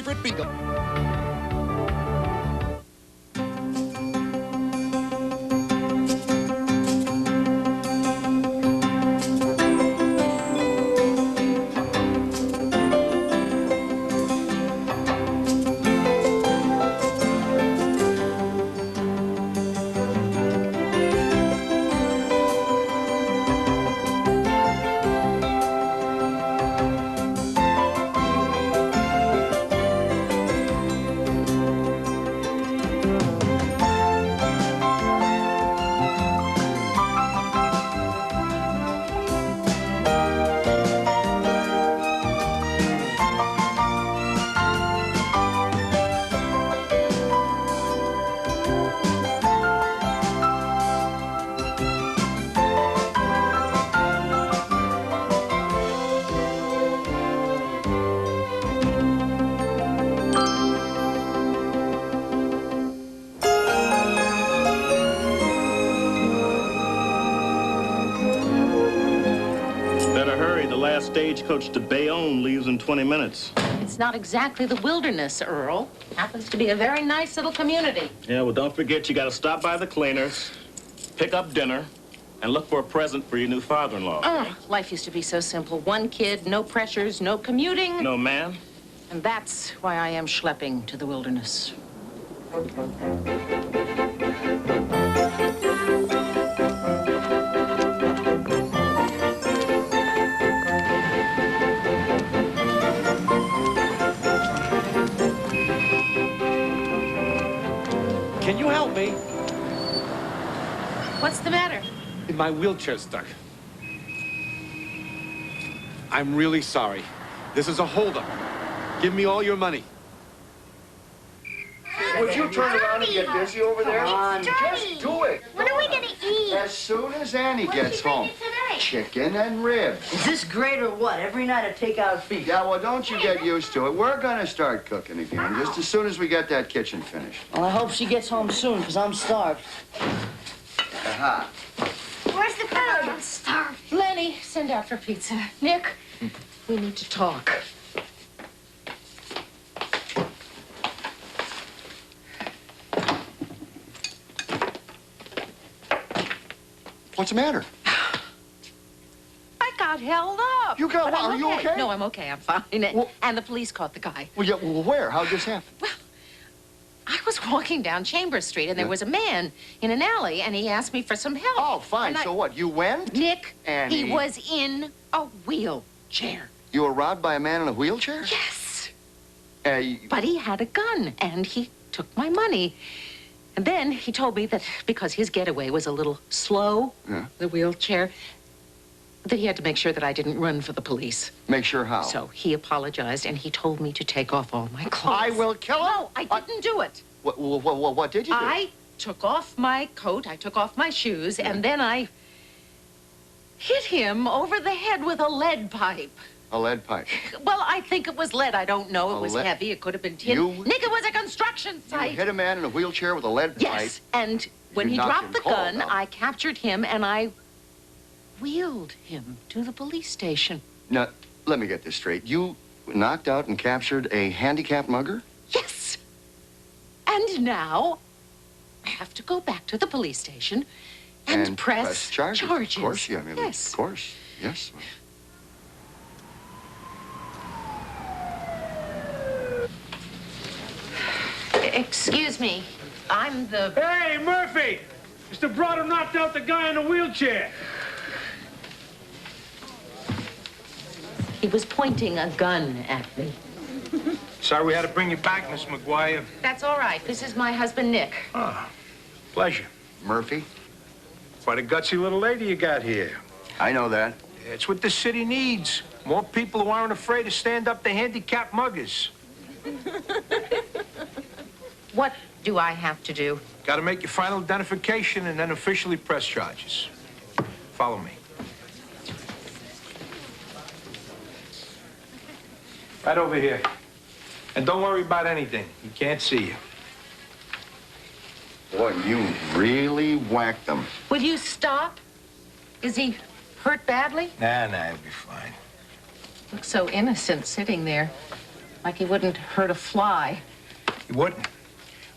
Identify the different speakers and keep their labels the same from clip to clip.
Speaker 1: favorite beagle.
Speaker 2: Stagecoach to Bayonne leaves in 20 minutes.
Speaker 3: It's not exactly the wilderness, Earl. Happens to be a very nice little community.
Speaker 2: Yeah, well, don't forget you got to stop by the cleaners, pick up dinner, and look for a present for your new father-in-law.
Speaker 3: Life used to be so simple. One kid, no pressures, no commuting.
Speaker 2: No man.
Speaker 3: And that's why I am schlepping to the wilderness.
Speaker 4: Can you help me?
Speaker 3: What's the matter?
Speaker 4: My wheelchair's stuck. I'm really sorry. This is a holdup. Give me all your money.
Speaker 5: Would you turn around and get busy over there?
Speaker 6: Come on,
Speaker 5: just do it.
Speaker 6: What are we gonna eat?
Speaker 5: As soon as Annie gets home. Chicken and ribs.
Speaker 7: Is this great or what? Every night a takeout feast.
Speaker 5: Yeah, well, don't you get used to it. We're gonna start cooking again, just as soon as we get that kitchen finished.
Speaker 7: Well, I hope she gets home soon, because I'm starved.
Speaker 5: Aha.
Speaker 6: Where's the food? I'm starved.
Speaker 3: Lenny, send out for pizza. Nick, we need to talk.
Speaker 5: What's the matter?
Speaker 3: I got held up.
Speaker 5: You got
Speaker 3: But
Speaker 5: what?
Speaker 3: I'm
Speaker 5: Are you okay?
Speaker 3: No, I'm okay. I'm fine.
Speaker 5: Well-
Speaker 3: And the police caught the guy.
Speaker 5: Well, yeah, well, where? How'd this happen?
Speaker 3: Well, I was walking down Chambers Street, and there was a man in an alley, and he asked me for some help.
Speaker 5: Oh, fine.
Speaker 3: And
Speaker 5: So what? You went?
Speaker 3: Nick,
Speaker 5: Annie.
Speaker 3: he was in a wheelchair.
Speaker 5: You were robbed by a man in a wheelchair?
Speaker 3: Yes.
Speaker 5: You-
Speaker 3: But he had a gun, and he took my money. And then he told me that because his getaway was a little slow, the wheelchair, that he had to make sure that I didn't run for the police.
Speaker 5: Make sure how?
Speaker 3: So he apologized, and he told me to take off all my clothes.
Speaker 5: I will kill him.
Speaker 3: No, I didn't do it.
Speaker 5: What did you do?
Speaker 3: I took off my coat, I took off my shoes, and then I hit him over the head with a lead pipe.
Speaker 5: A lead pipe.
Speaker 3: Well, I think it was lead. I don't know. It was heavy. It could have been tin. Nick, it was a construction site.
Speaker 5: You hit a man in a wheelchair with a lead pipe.
Speaker 3: Yes, and when he
Speaker 5: knocked
Speaker 3: dropped
Speaker 5: him
Speaker 3: the
Speaker 5: cold,
Speaker 3: gun,
Speaker 5: huh?
Speaker 3: I captured him, and I wheeled him to the police station.
Speaker 5: Now, let me get this straight. You knocked out and captured a handicapped mugger?
Speaker 3: Yes. And now I have to go back to the police station and press charges.
Speaker 5: Of course, yeah. I mean,
Speaker 3: Yes.
Speaker 5: Of course, yes.
Speaker 3: Excuse me. I'm the...
Speaker 4: Hey, Murphy! Mr. Broder knocked out the guy in the wheelchair.
Speaker 3: He was pointing a gun at me.
Speaker 8: Sorry we had to bring you back, Miss McGuire.
Speaker 3: That's all right. This is my husband, Nick.
Speaker 8: Ah, pleasure.
Speaker 5: Murphy?
Speaker 8: Quite a gutsy little lady you got here.
Speaker 5: I know that.
Speaker 8: It's what the city needs. More people who aren't afraid to stand up to handicapped muggers.
Speaker 3: What do I have to do?
Speaker 8: Got to make your final identification and then officially press charges. Follow me. Right over here. And don't worry about anything. He can't see you.
Speaker 5: Boy, you really whacked them.
Speaker 3: Will you stop? Is he hurt badly?
Speaker 8: Nah, he'll be fine.
Speaker 3: Looks so innocent sitting there. Like he wouldn't hurt a fly.
Speaker 8: He wouldn't.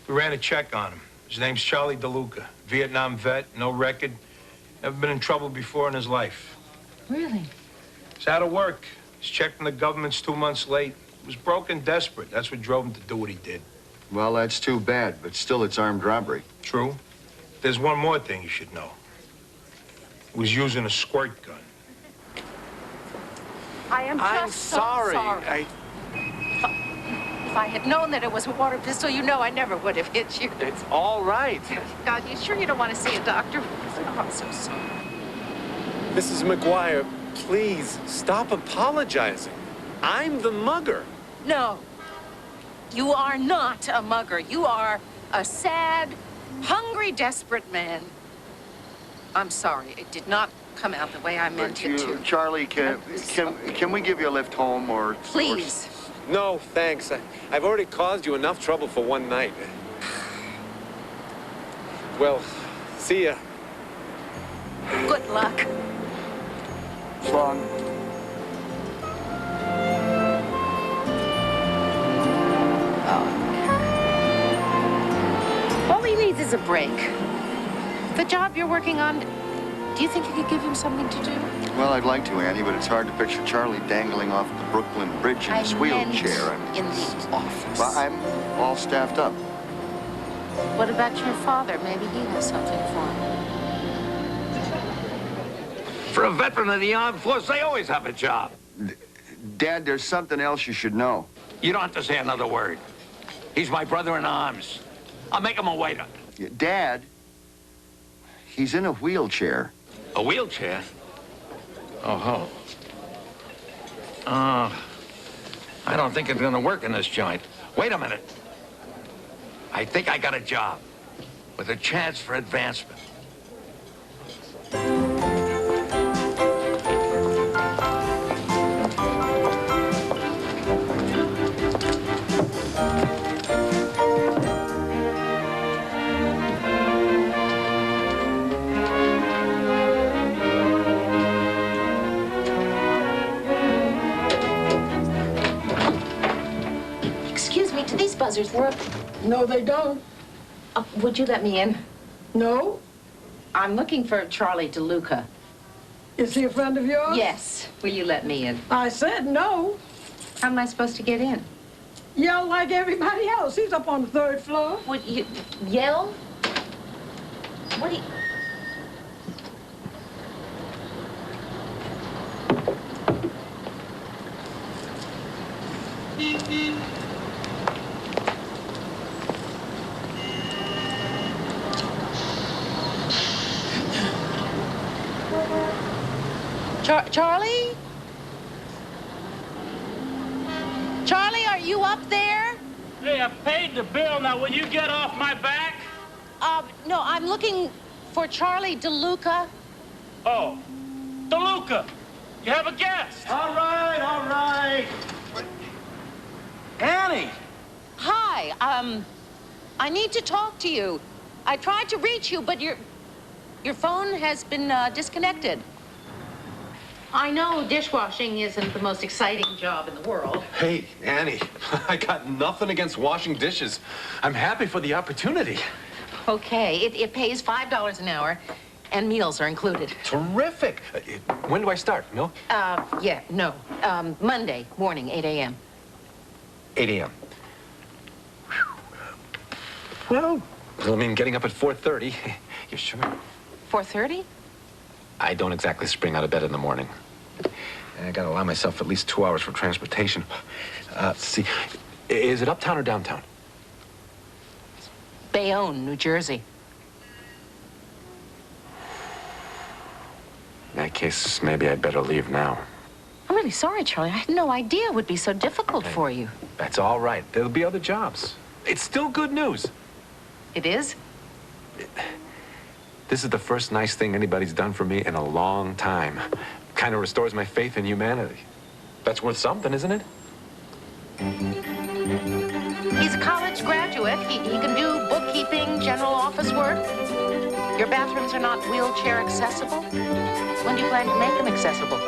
Speaker 8: We ran a check on him. His name's Charlie DeLuca. Vietnam vet, no record. Never been in trouble before in his life.
Speaker 3: Really?
Speaker 8: He's out of work. His check from the government's 2 months late. He was broke and desperate. That's what drove him to do what he did.
Speaker 5: Well, that's too bad, but still it's armed robbery.
Speaker 8: True. There's one more thing you should know. He was using a squirt gun.
Speaker 3: I am
Speaker 4: I'm
Speaker 3: just so
Speaker 4: sorry.
Speaker 3: If I had known that it was a water pistol, you know I never would have hit you.
Speaker 4: It's all right.
Speaker 3: God, you sure you don't want to see a doctor? Oh, I'm so sorry.
Speaker 4: Mrs. McGuire, please stop apologizing. I'm the mugger.
Speaker 3: No, you are not a mugger. You are a sad, hungry, desperate man. I'm sorry. It did not come out the way I meant it to.
Speaker 5: Charlie, can we give you a lift home or...
Speaker 3: Please.
Speaker 4: No, thanks. I've already caused you enough trouble for one night. Well, see ya.
Speaker 3: Good luck.
Speaker 5: So long.
Speaker 3: All he needs is a break. The job you're working on, do you think you could give him something to do?
Speaker 5: Well, I'd like to, Annie, but it's hard to picture Charlie dangling off the Brooklyn Bridge in his wheelchair.
Speaker 3: In the office.
Speaker 5: Well, I'm all staffed up.
Speaker 3: What about your father? Maybe he has something for him.
Speaker 1: For a veteran of the armed force, they always have a job.
Speaker 5: Dad, there's something else you should know.
Speaker 1: You don't have to say another word. He's my brother in arms. I'll make him a waiter.
Speaker 5: Dad, he's in a wheelchair.
Speaker 1: A wheelchair? Oh, I don't think it's gonna work in this joint. Wait a minute. I think I got a job with a chance for advancement.
Speaker 3: Excuse me, do these buzzers work?
Speaker 7: No, they don't.
Speaker 3: Would you let me in?
Speaker 7: No?
Speaker 3: I'm looking for Charlie DeLuca.
Speaker 7: Is he a friend of yours?
Speaker 3: Yes. Will you let me in?
Speaker 7: I said no.
Speaker 3: How am I supposed to get in?
Speaker 7: Yell like everybody else. He's up on the 3rd floor.
Speaker 3: Would you yell? What do you... Charlie? Charlie, are you up there?
Speaker 2: Hey, I paid the bill. Now, will you get off my back?
Speaker 3: No, I'm looking for Charlie DeLuca.
Speaker 2: Oh, DeLuca, you have a guest.
Speaker 1: All right, all right. Annie!
Speaker 3: Hi, I need to talk to you. I tried to reach you, but your phone has been disconnected. I know dishwashing isn't the most exciting job in the world.
Speaker 4: Hey, Annie, I got nothing against washing dishes. I'm happy for the opportunity.
Speaker 3: Okay, it pays $5 an hour, and meals are included.
Speaker 4: Terrific. When do I start? No?
Speaker 3: Yeah, no. Monday morning, 8 a.m.
Speaker 4: 8 a.m. Well, I mean, getting up at 4:30. You sure?
Speaker 3: 4:30?
Speaker 4: I don't exactly spring out of bed in the morning. I gotta allow myself at least 2 hours for transportation. Let's see, is it uptown or downtown?
Speaker 3: Bayonne, New Jersey.
Speaker 4: In that case, maybe I'd better leave now.
Speaker 3: I'm really sorry, Charlie. I had no idea it would be so difficult for you.
Speaker 4: That's all right. There'll be other jobs. It's still good news.
Speaker 3: It is?
Speaker 4: This is the first nice thing anybody's done for me in a long time. Kind of restores my faith in humanity. That's worth something, isn't it?
Speaker 3: He's a college graduate. He can do bookkeeping, general office work. Your bathrooms are not wheelchair accessible. When do you plan to make them accessible?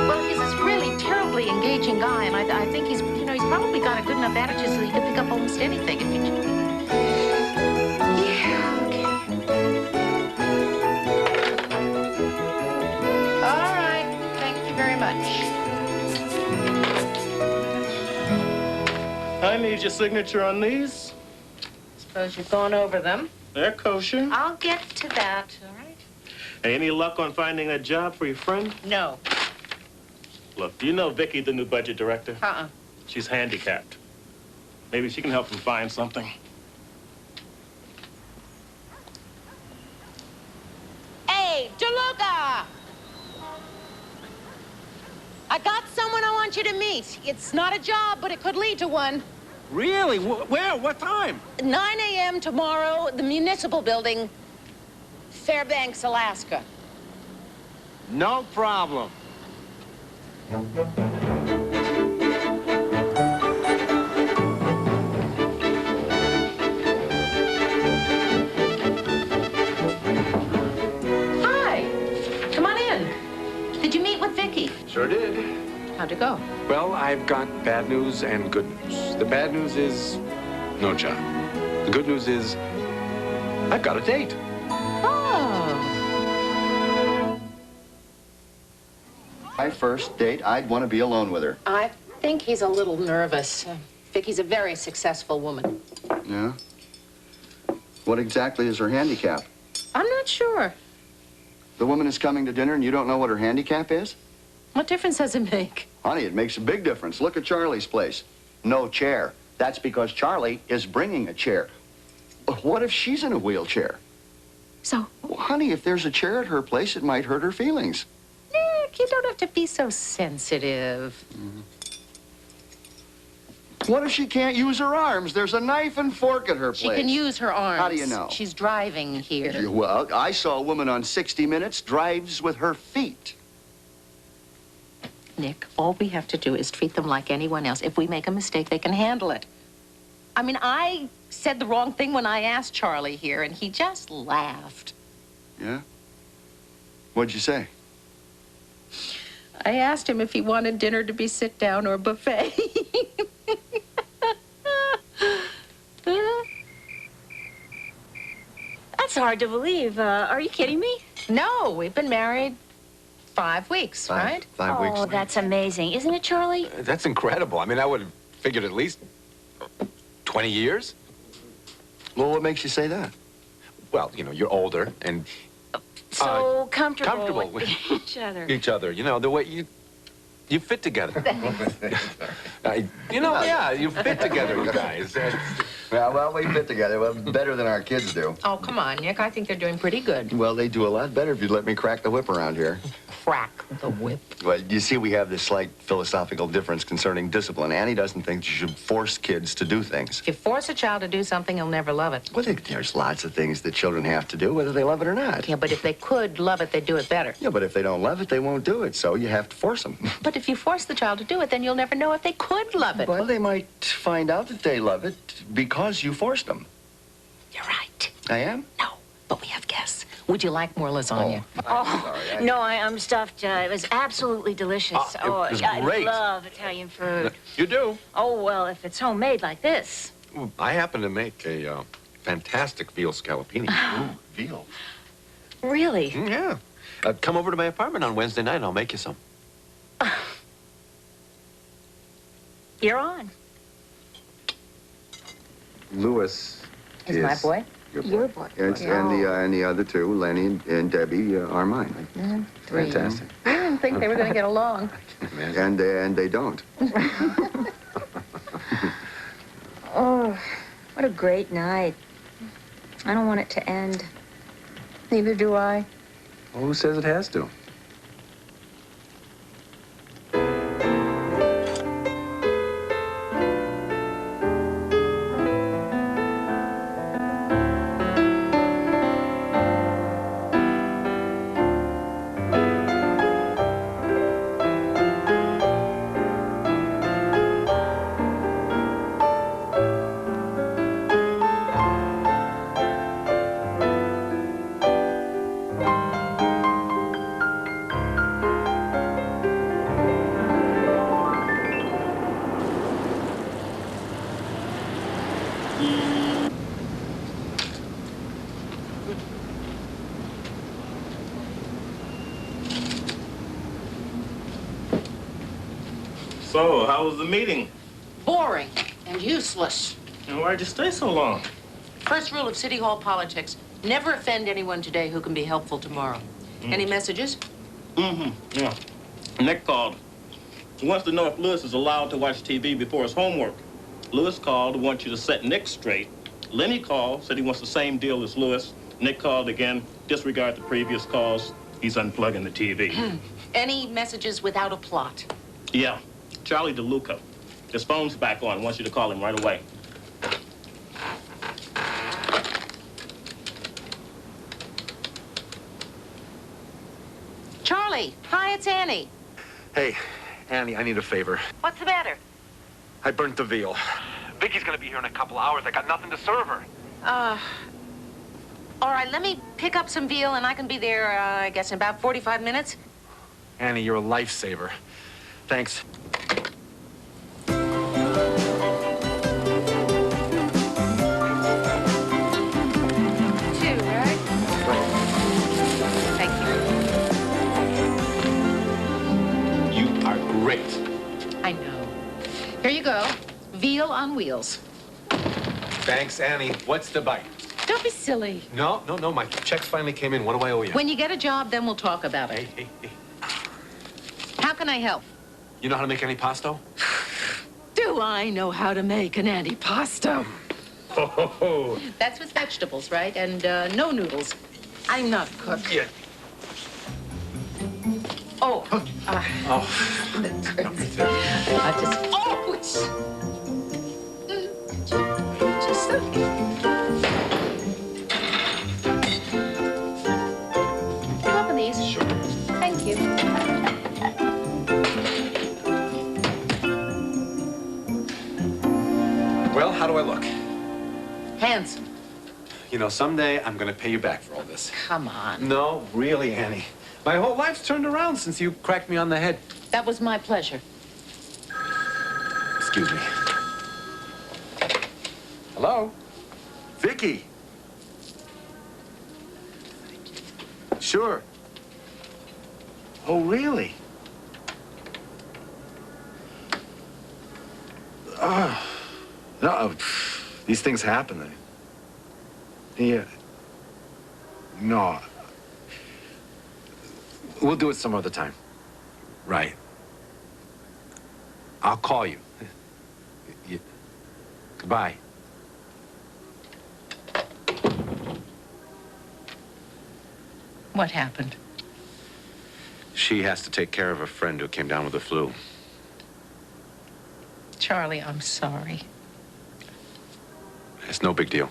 Speaker 3: Well, he's really terribly remarkably engaging guy, and I think he's, you know, he's probably got a good enough attitude so he could pick up almost anything if you... Yeah, okay. All right, thank you very much.
Speaker 2: I need your signature on these.
Speaker 3: Suppose you've gone over them.
Speaker 2: They're kosher.
Speaker 3: I'll get to that, all right?
Speaker 2: Hey, any luck on finding a job for your friend?
Speaker 3: No.
Speaker 2: Look, do you know Vicky, the new budget director?
Speaker 3: Uh-uh.
Speaker 2: She's handicapped. Maybe she can help him find something.
Speaker 3: Hey, DeLuca! I got someone I want you to meet. It's not a job, but it could lead to one.
Speaker 4: Really? Where? What time?
Speaker 3: 9 a.m. tomorrow, the municipal building, Fairbanks, Alaska.
Speaker 4: No problem.
Speaker 3: Hi. Come on in. Did you meet with Vicky?
Speaker 4: Sure did.
Speaker 3: How'd it go?
Speaker 4: Well, I've got bad news and good news. The bad news is no job. The good news is I've got a date.
Speaker 3: Oh.
Speaker 5: My first date, I'd want to be alone with her.
Speaker 3: I think he's a little nervous. Vicky's a very successful woman.
Speaker 5: Yeah? What exactly is her handicap?
Speaker 3: I'm not sure.
Speaker 5: The woman is coming to dinner and you don't know what her handicap is?
Speaker 3: What difference does it make?
Speaker 5: Honey, it makes a big difference. Look at Charlie's place. No chair. That's because Charlie is bringing a chair. What if she's in a wheelchair?
Speaker 3: So?
Speaker 5: Well, honey, if there's a chair at her place, it might hurt her feelings.
Speaker 3: Nick, you don't have to be so sensitive.
Speaker 5: What if she can't use her arms? There's a knife and fork at her place.
Speaker 3: She can use her arms.
Speaker 5: How do you know?
Speaker 3: She's driving here.
Speaker 5: Well, I saw a woman on 60 Minutes drives with her feet.
Speaker 3: Nick, all we have to do is treat them like anyone else. If we make a mistake, they can handle it. I mean, I said the wrong thing when I asked Charlie here, and he just laughed.
Speaker 5: Yeah? What'd you say?
Speaker 3: I asked him if he wanted dinner to be sit-down or buffet.
Speaker 6: That's hard to believe. Are you kidding me?
Speaker 3: No, we've been married 5 weeks, right?
Speaker 5: 5 weeks.
Speaker 6: Oh, that's amazing. Isn't it, Charlie?
Speaker 4: That's incredible. I mean, I would have figured at least 20 years.
Speaker 5: Well, what makes you say that?
Speaker 4: Well, you know, you're older and
Speaker 6: So comfortable
Speaker 4: with
Speaker 6: each other.
Speaker 4: each other. You know, the way you fit together. You know, yeah, you fit together, you guys.
Speaker 5: Well, we fit together. Well, better than our kids do.
Speaker 3: Oh, come on, Nick. I think they're doing pretty good.
Speaker 5: Well, they do a lot better if you'd let me crack the whip around here.
Speaker 3: Crack the whip.
Speaker 5: Well, you see, we have this slight philosophical difference concerning discipline. Annie doesn't think you should force kids to do things.
Speaker 3: If you force a child to do something, he'll never love it.
Speaker 5: Well, there's lots of things that children have to do, whether they love it or not.
Speaker 3: Yeah, but if they could love it, they'd do it better.
Speaker 5: Yeah, but if they don't love it, they won't do it, so you have to force them.
Speaker 3: But if you force the child to do it, then you'll never know if they could love it.
Speaker 5: Well, they might find out that they love it because you forced them.
Speaker 3: You're right.
Speaker 5: I am?
Speaker 3: No, but we have guests. Would you like more lasagna?
Speaker 6: Oh, no, I'm stuffed. It was absolutely delicious.
Speaker 4: It was
Speaker 6: I
Speaker 4: great.
Speaker 6: love Italian food.
Speaker 4: You do?
Speaker 6: Oh, well, if it's homemade like this.
Speaker 4: I happen to make a fantastic veal scallopini.
Speaker 5: Ooh, veal.
Speaker 6: Really?
Speaker 4: Yeah. Come over to my apartment on Wednesday night and I'll make you some.
Speaker 6: You're on.
Speaker 5: Louis
Speaker 3: Is my boy?
Speaker 6: Your boy.
Speaker 5: And the other two, Lenny and Debbie, are mine.
Speaker 3: Three.
Speaker 5: Fantastic.
Speaker 3: I didn't think they were going to get along.
Speaker 5: And they don't.
Speaker 6: Oh, what a great night. I don't want it to end.
Speaker 3: Neither do I.
Speaker 5: Well, who says it has to?
Speaker 2: So, how was the meeting?
Speaker 3: Boring and useless.
Speaker 2: And why'd you stay so long?
Speaker 3: First rule of City Hall politics, never offend anyone today who can be helpful tomorrow. Any messages?
Speaker 2: Yeah. Nick called. He wants to know if Lewis is allowed to watch TV before his homework. Lewis called to want you to set Nick straight. Lenny called, said he wants the same deal as Lewis. Nick called again, disregard the previous calls. He's unplugging the TV.
Speaker 3: Any messages without a plot?
Speaker 2: Yeah. Charlie DeLuca. His phone's back on. Wants you to call him right away.
Speaker 3: Charlie, hi, it's Annie.
Speaker 4: Hey, Annie, I need a favor.
Speaker 3: What's the matter?
Speaker 4: I burnt the veal. Vicky's gonna be here in a couple hours. I got nothing to serve her.
Speaker 3: All right, let me pick up some veal and I can be there, I guess, in about 45 minutes.
Speaker 4: Annie, you're a lifesaver. Thanks.
Speaker 3: Two, right? Thank you.
Speaker 4: You are great.
Speaker 3: I know. Here you go. Veal on wheels.
Speaker 4: Thanks, Annie. What's the bite?
Speaker 3: Don't be silly.
Speaker 4: No. My checks finally came in. What do I owe you?
Speaker 3: When you get a job, then we'll talk about it.
Speaker 4: Hey.
Speaker 3: How can I help?
Speaker 4: You know how to make antipasto?
Speaker 3: Do I know how to make an antipasto?
Speaker 4: Oh.
Speaker 3: That's with vegetables, right? And no noodles. I'm not a cook.
Speaker 4: Yeah.
Speaker 3: Oh.
Speaker 4: Oh.
Speaker 3: I just... Oh, it's... Just open these.
Speaker 4: Sure.
Speaker 3: Thank you.
Speaker 4: Well, how do I look?
Speaker 3: Handsome.
Speaker 4: You know, someday I'm gonna pay you back for all this.
Speaker 3: Come on.
Speaker 4: No, really, Annie. My whole life's turned around since you cracked me on the head.
Speaker 3: That was my pleasure.
Speaker 4: Excuse me. Hello? Vicky. Sure. Oh, really? No, these things happen. Yeah. No. We'll do it some other time. Right. I'll call you. Goodbye.
Speaker 3: What happened?
Speaker 4: She has to take care of a friend who came down with the flu.
Speaker 3: Charlie, I'm sorry.
Speaker 4: It's no big deal.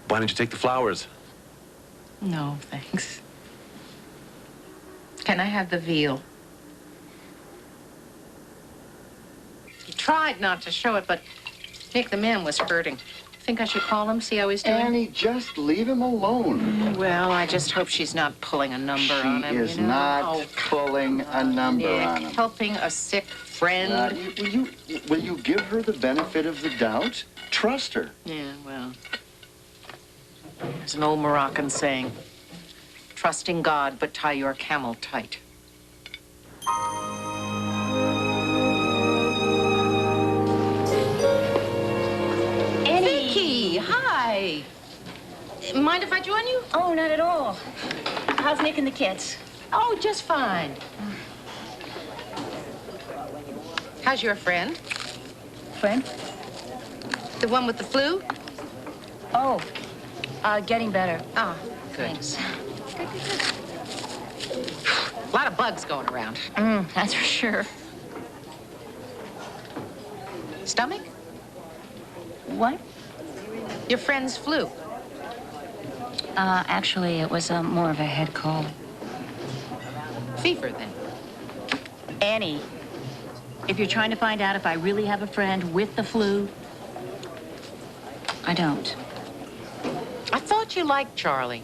Speaker 4: Why didn't you take the flowers?
Speaker 3: No, thanks. Can I have the veal? He tried not to show it, but Nick, the man, was hurting. Think I should call him, see how he's doing?
Speaker 5: Annie, just leave him alone.
Speaker 3: Well, I just hope she's not pulling a number on him.
Speaker 5: She is
Speaker 3: you know?
Speaker 5: not pulling a number
Speaker 3: Nick,
Speaker 5: on him.
Speaker 3: helping a sick friend.
Speaker 5: Will you give her the benefit of the doubt? Trust her.
Speaker 3: Yeah, well, there's an old Moroccan saying, trust in God, but tie your camel tight. Vicky, hi. Mind if I join you?
Speaker 6: Oh, not at all. How's Nick and the kids?
Speaker 3: Oh, just fine. How's your friend?
Speaker 6: Friend?
Speaker 3: The one with the flu?
Speaker 6: Oh, getting better.
Speaker 3: Ah, good.
Speaker 6: Thanks.
Speaker 3: A lot of bugs going around.
Speaker 6: That's for sure.
Speaker 3: Stomach?
Speaker 6: What?
Speaker 3: Your friend's flu.
Speaker 6: Actually, it was more of a head cold.
Speaker 3: Fever, then.
Speaker 6: Annie, if you're trying to find out if I really have a friend with the flu, I don't.
Speaker 3: I thought you liked Charlie.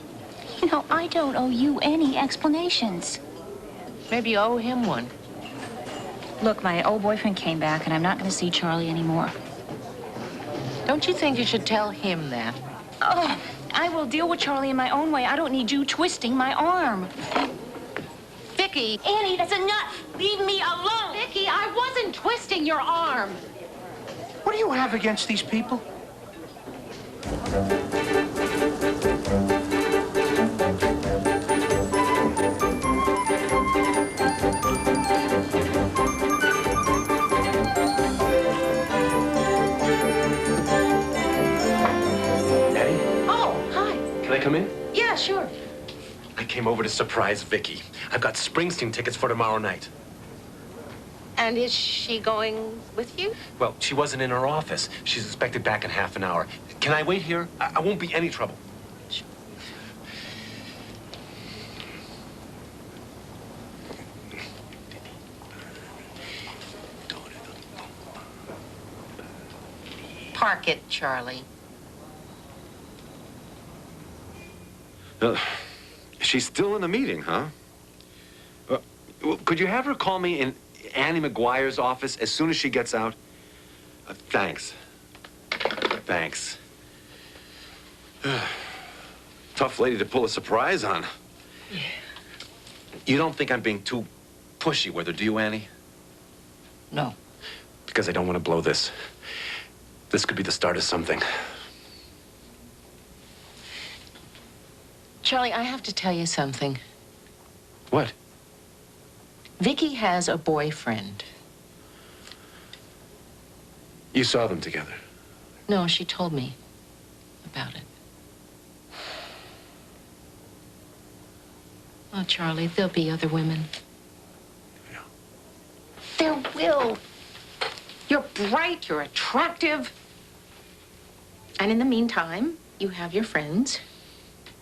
Speaker 6: You know, I don't owe you any explanations.
Speaker 3: Maybe you owe him one.
Speaker 6: Look, my old boyfriend came back, and I'm not going to see Charlie anymore.
Speaker 3: Don't you think you should tell him that?
Speaker 6: Oh, I will deal with Charlie in my own way. I don't need you twisting my arm.
Speaker 3: Vicky!
Speaker 6: Annie, that's enough. Leave me alone.
Speaker 3: Vicky, I wasn't twisting your arm.
Speaker 8: What do you have against these people?
Speaker 4: Come in?
Speaker 3: Yeah, sure.
Speaker 4: I came over to surprise Vicky. I've got Springsteen tickets for tomorrow night.
Speaker 3: And is she going with you?
Speaker 4: Well, she wasn't in her office. She's expected back in half an hour. Can I wait here? I won't be any trouble.
Speaker 3: Park it, Charlie.
Speaker 4: She's still in the meeting, huh? Could you have her call me in Annie McGuire's office as soon as she gets out? Thanks. Thanks. Tough lady to pull a surprise on. Yeah. You don't think I'm being too pushy with her, do you, Annie?
Speaker 3: No.
Speaker 4: Because I don't want to blow this. This could be the start of something.
Speaker 3: Charlie, I have to tell you something.
Speaker 4: What?
Speaker 3: Vicky has a boyfriend.
Speaker 4: You saw them together?
Speaker 3: No, she told me about it. Oh, Charlie, there'll be other women.
Speaker 4: Yeah.
Speaker 3: There will. You're bright, you're attractive. And in the meantime, you have your friends.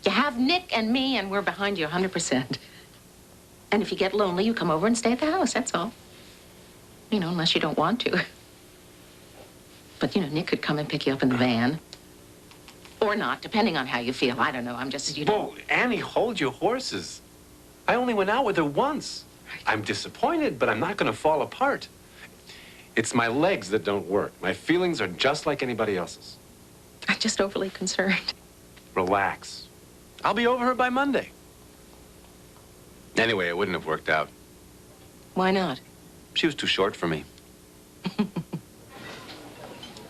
Speaker 3: You have Nick and me, and we're behind you 100%. And if you get lonely, you come over and stay at the house, that's all. You know, unless you don't want to. But, you know, Nick could come and pick you up in the van. Or not, depending on how you feel. I don't know, I'm just, you know.
Speaker 4: Whoa, Annie, hold your horses. I only went out with her once. I'm disappointed, but I'm not going to fall apart. It's my legs that don't work. My feelings are just like anybody else's.
Speaker 3: I'm just overly concerned.
Speaker 4: Relax. I'll be over her by Monday. Anyway, it wouldn't have worked out.
Speaker 3: Why not?
Speaker 4: She was too short for me.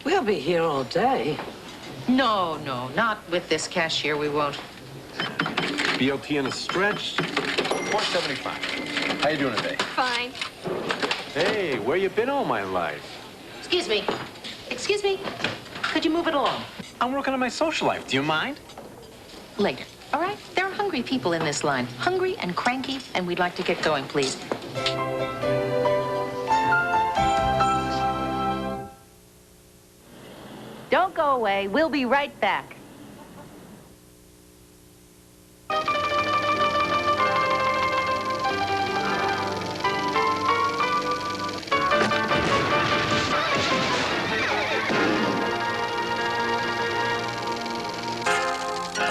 Speaker 7: We'll be here all day.
Speaker 3: No, not with this cashier, we won't.
Speaker 4: BLT in a stretch. 475. How you doing today?
Speaker 9: Fine.
Speaker 4: Hey, where you been all my life?
Speaker 3: Excuse me. Excuse me. Could you move it along?
Speaker 4: I'm working on my social life. Do you mind?
Speaker 3: Later. All right? There are hungry people in this line. Hungry and cranky, and we'd like to get going, please.
Speaker 10: Don't go away. We'll be right back.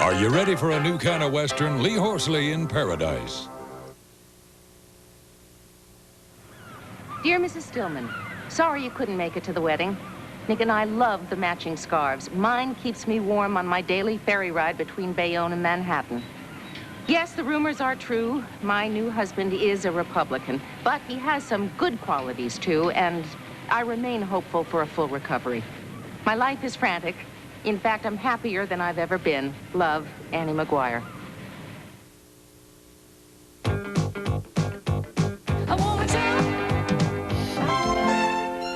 Speaker 11: Are you ready for a new kind of Western? Lee Horsley in Paradise.
Speaker 10: Dear Mrs. Stillman, sorry you couldn't make it to the wedding. Nick and I love the matching scarves. Mine keeps me warm on my daily ferry ride between Bayonne and Manhattan. Yes, the rumors are true. My new husband is a Republican, but he has some good qualities, too, and I remain hopeful for a full recovery. My life is frantic. In fact, I'm happier than I've ever been. Love, Annie McGuire.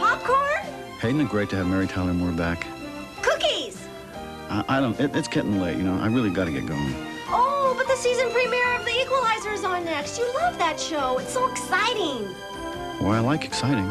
Speaker 9: Popcorn?
Speaker 5: Hayden, it great to have Mary Tyler Moore back.
Speaker 9: Cookies?
Speaker 5: I don't, it's getting late, you know. I really got to get going.
Speaker 9: Oh, but the season premiere of The Equalizer is on next. You love that show. It's so exciting.
Speaker 5: Well, I like exciting.